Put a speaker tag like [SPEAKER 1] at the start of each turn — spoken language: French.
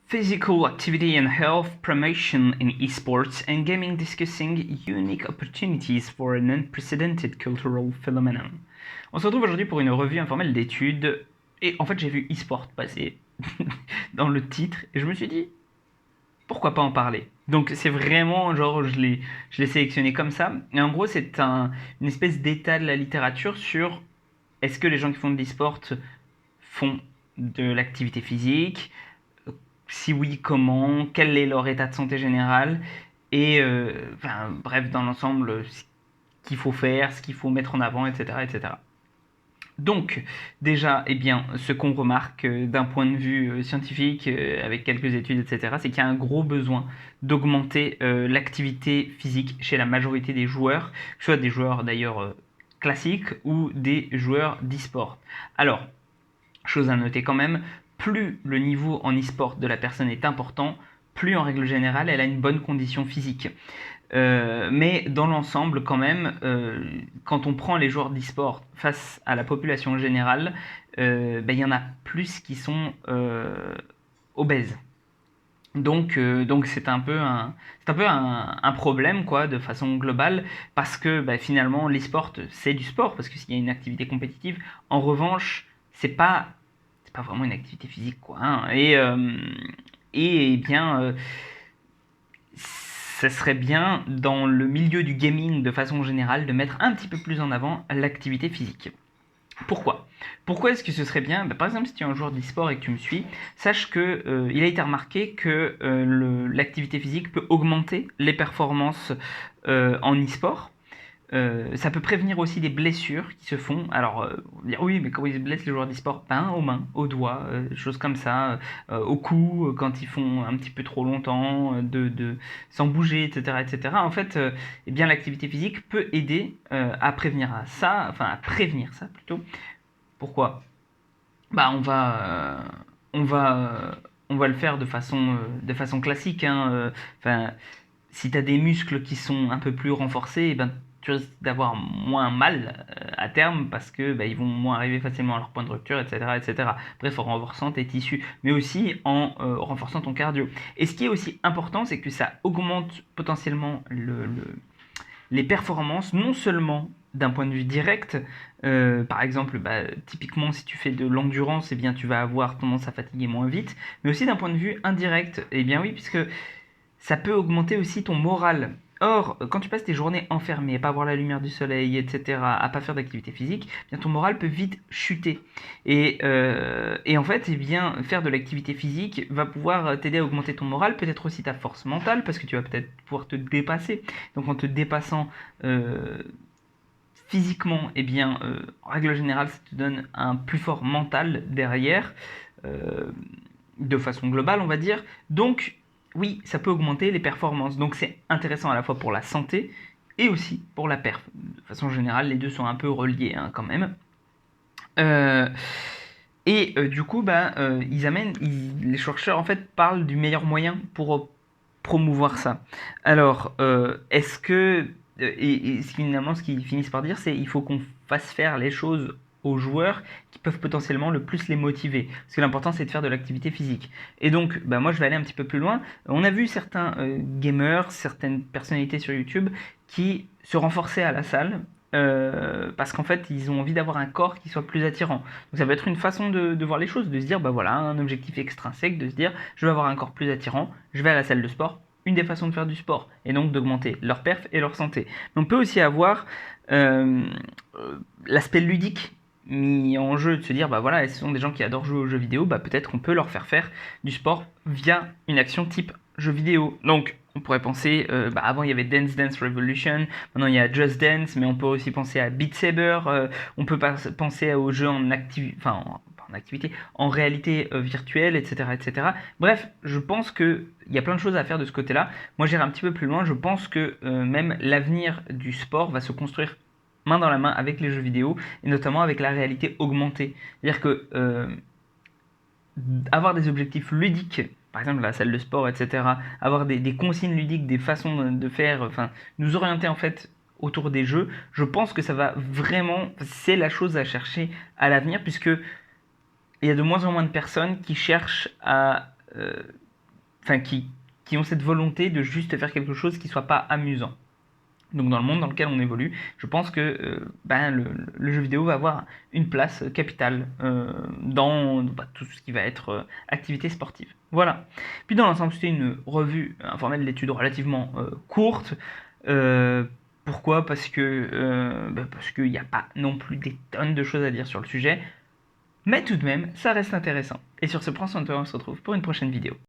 [SPEAKER 1] Physical activity and health promotion in esports and gaming, discussing unique opportunities for an unprecedented cultural phenomenon. On se retrouve aujourd'hui pour une revue informelle d'études, et en fait j'ai vu esport passer dans le titre, et je me suis dit, pourquoi pas en parler. Donc c'est vraiment genre je l'ai sélectionné comme ça, et en gros c'est une espèce d'état de la littérature sur est-ce que les gens qui font de l'esport font de l'activité physique, si oui, comment, quel est leur état de santé général, et bref, dans l'ensemble, ce qu'il faut faire, ce qu'il faut mettre en avant, etc. etc. Donc, déjà, eh bien, ce qu'on remarque d'un point de vue scientifique, avec quelques études, etc., c'est qu'il y a un gros besoin d'augmenter l'activité physique chez la majorité des joueurs, que ce soit des joueurs d'ailleurs classiques ou des joueurs d'e-sport. Alors, chose à noter quand même, plus le niveau en e-sport de la personne est important, plus en règle générale elle a une bonne condition physique. Mais dans l'ensemble quand même, quand on prend les joueurs d'e-sport face à la population générale, il y en a plus qui sont obèses. Donc c'est un peu un problème quoi de façon globale parce que finalement l'e-sport c'est du sport parce que s'il y a une activité compétitive, en revanche c'est pas vraiment une activité physique quoi hein. Et eh bien ça serait bien dans le milieu du gaming de façon générale de mettre un petit peu plus en avant l'activité physique. Pourquoi Pourquoi est-ce que ce serait bien Par exemple, si tu es un joueur d'e-sport et que tu me suis, sache que il a été remarqué que l'activité physique peut augmenter les performances en e-sport. Ça peut prévenir aussi des blessures qui se font. Alors, on va dire oui, mais comment ils se blessent les joueurs d'e-sport aux mains, aux doigts, choses comme ça, au cou, quand ils font un petit peu trop longtemps, sans bouger, etc., etc. En fait, eh bien, l'activité physique peut aider à prévenir ça, enfin à prévenir ça plutôt. Pourquoi Bah, on va, on va le faire de façon classique. Hein, enfin, si tu as des muscles qui sont un peu plus renforcés, eh ben, tu risques d'avoir moins mal à terme parce que ils vont moins arriver facilement à leur point de rupture, etc. etc. Bref, en renforçant tes tissus, mais aussi en renforçant ton cardio. Et ce qui est aussi important, c'est que ça augmente potentiellement les performances, non seulement d'un point de vue direct, par exemple, typiquement si tu fais de l'endurance, eh bien tu vas avoir tendance à fatiguer moins vite, mais aussi d'un point de vue indirect, eh bien oui, puisque ça peut augmenter aussi ton moral. Or, quand tu passes tes journées enfermées, à pas voir la lumière du soleil, etc., à pas faire d'activité physique, eh bien ton moral peut vite chuter. Et en fait, eh bien, faire de l'activité physique va pouvoir t'aider à augmenter ton moral, peut-être aussi ta force mentale, parce que tu vas peut-être pouvoir te dépasser. Donc en te dépassant physiquement, eh bien, en règle générale, ça te donne un plus fort mental derrière, euh, de façon globale, on va dire. Donc, oui, ça peut augmenter les performances. Donc, c'est intéressant à la fois pour la santé et aussi pour la perf. De façon générale, les deux sont un peu reliés hein, quand même. Du coup, les chercheurs en fait parlent du meilleur moyen pour promouvoir ça. Alors, est-ce que et finalement, ce qu'ils finissent par dire, c'est il faut qu'on fasse faire les choses aux joueurs qui peuvent potentiellement le plus les motiver. Parce que l'important, c'est de faire de l'activité physique. Et donc, moi, je vais aller un petit peu plus loin. On a vu certains gamers, certaines personnalités sur YouTube qui se renforçaient à la salle parce qu'en fait, ils ont envie d'avoir un corps qui soit plus attirant. Donc ça peut être une façon de voir les choses, de se dire, voilà, un objectif extrinsèque, de se dire, je veux avoir un corps plus attirant, je vais à la salle de sport, une des façons de faire du sport, et donc d'augmenter leur perf et leur santé. Mais on peut aussi avoir euh, l'aspect ludique mis en jeu, de se dire, voilà, ce sont des gens qui adorent jouer aux jeux vidéo, peut-être qu'on peut leur faire du sport via une action type jeu vidéo. Donc, on pourrait penser, avant il y avait Dance Dance Revolution, maintenant il y a Just Dance, mais on peut aussi penser à Beat Saber, on peut penser aux jeux en activité, en réalité virtuelle, etc., etc. Bref, je pense qu'il y a plein de choses à faire de ce côté-là. Moi, j'irai un petit peu plus loin. Je pense que même l'avenir du sport va se construire main dans la main avec les jeux vidéo et notamment avec la réalité augmentée. C'est-à-dire que avoir des objectifs ludiques, par exemple la salle de sport, etc., avoir des consignes ludiques, des façons de faire, enfin, nous orienter en fait autour des jeux, je pense que ça va vraiment, c'est la chose à chercher à l'avenir, puisque il y a de moins en moins de personnes qui cherchent à enfin qui ont cette volonté de juste faire quelque chose qui soit pas amusant. Donc dans le monde dans lequel on évolue, je pense que le jeu vidéo va avoir une place capitale dans tout ce qui va être activité sportive. Voilà. Puis dans l'ensemble, c'était une revue informelle d'études relativement courte. Pourquoi? Parce qu'il n'y a pas non plus des tonnes de choses à dire sur le sujet. Mais tout de même, ça reste intéressant. Et sur ce, prends soin de toi, on se retrouve pour une prochaine vidéo.